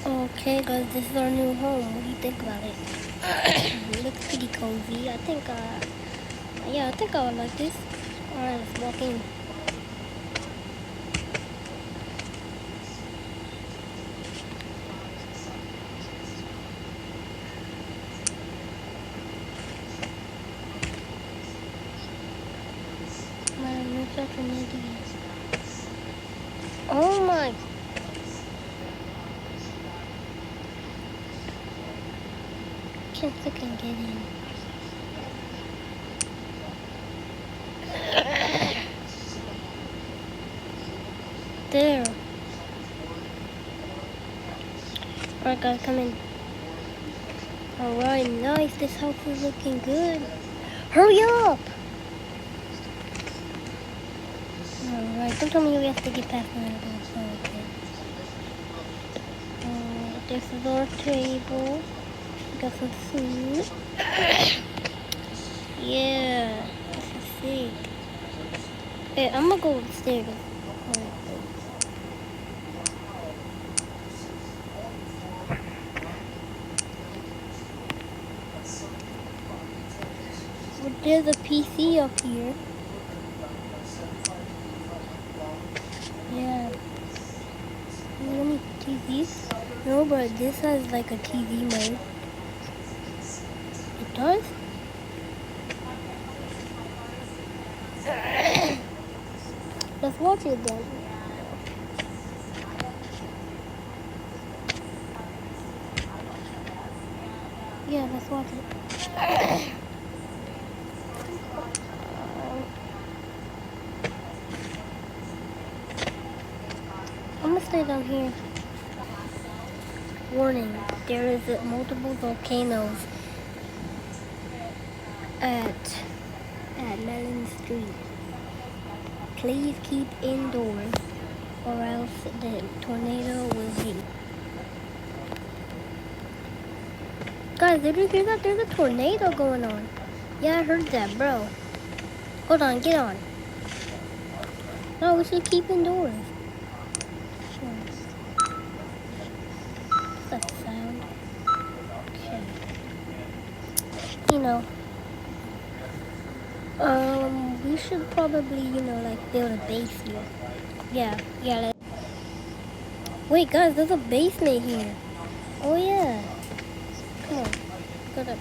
Okay, guys, this is our new home. What do you think about it? It looks pretty cozy. Yeah, I think I would like this. Alright, let's walk in. Man, looks like an idiot. Oh my. Can't freaking get in. There. Alright, guys, come in. Alright, nice. This house is looking good. Hurry up! Alright, don't tell me we have to get past the door. Oh, okay. This is our table. We got some food. Yeah, this is sick. Hey, I'm gonna go upstairs. There's a PC up here. Yeah. Let me TV. No, but this has like a TV mode. It does? Let's watch it then. Yeah, let's watch it. I'm gonna stay down here. Warning, there is multiple volcanoes at Melon Street. Please keep indoors or else the tornado will hit. Guys, did you hear that? There's a tornado going on. Yeah, I heard that, bro. Hold on, get on. No, we should keep indoors. What's that sound? Okay. You know, we should probably, like build a base here. Yeah, wait, guys, there's a basement here. Oh, yeah. Come on. Gotta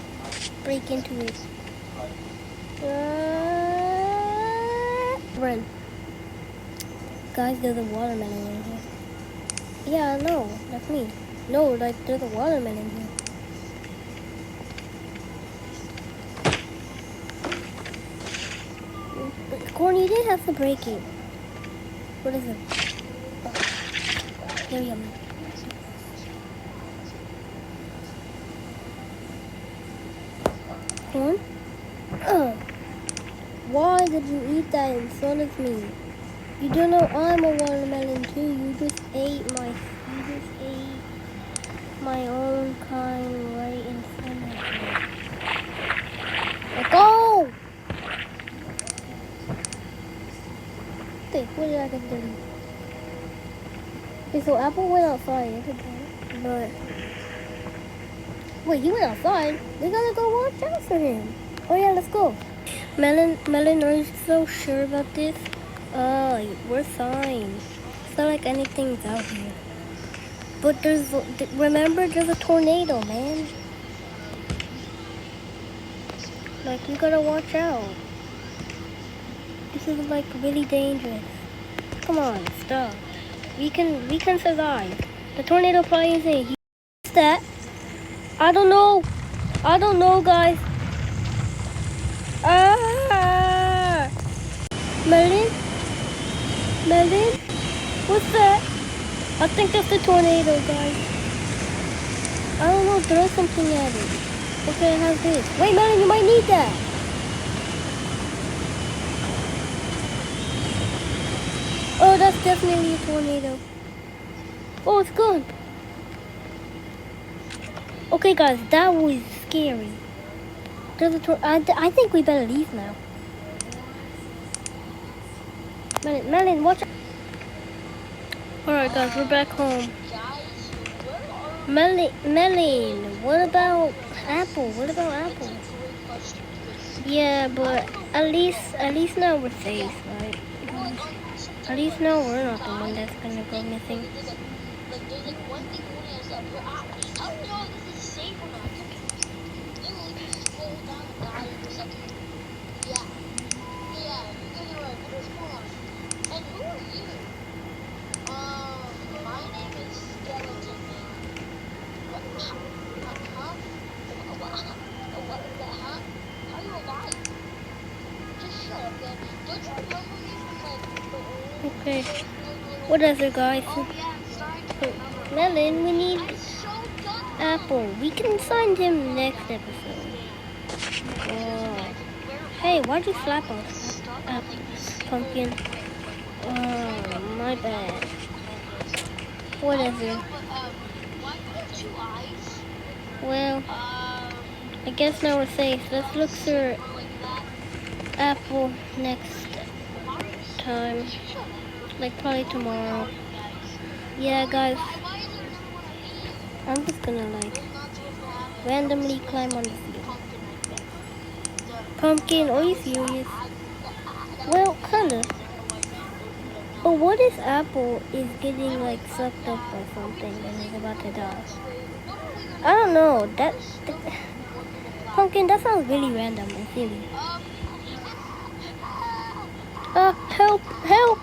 break into it. Run. Guys, there's a watermelon in here. Yeah, I know. That's me. No, like, there's a watermelon here. Corny, you did have to break it. What is it? Oh. There we go. Corn? Why did you eat that in front of me? You don't know I'm a watermelon too. You just ate my own kind right in front of me. Let go! Okay, what did I get to do? Okay, so Apple went outside, but wait, he went outside? We gotta go watch out for him. Oh yeah, let's go. Melon, are you so sure about this? We're fine. It's not like anything's out here. But remember, there's a tornado, man. Like, you gotta watch out. This is like really dangerous. Come on, stop. We can survive. The tornado probably isn't here. What's that? I don't know, guys. Ah! Melon? What's that? I think that's the tornado, guys. I don't know, throw something at it. Okay, I have this. Wait, Melon, you might need that. Oh, that's definitely a tornado. Oh, it's gone. Okay, guys, that was scary. There's a I think we better leave now. Melon, watch out. Alright, guys, we're back home. Melon. What about Apple? What about Apple? Yeah, but at least now we're safe, right? At least now we're not the one that's gonna go missing. Okay. What other guys? Melon, we need Apple. We can find him next episode. Oh. Hey, why'd you slap us? Pumpkin. Oh, my bad. Whatever. Well, I guess now we're safe. Let's look for Apple next time. Like probably tomorrow. Yeah, guys. I'm just gonna like randomly climb on the field. Pumpkin, are you serious? Well, kinda. But what if Apple is getting like sucked up by something and is about to die? I don't know. Pumpkin, that sounds really random and silly. Help! Help!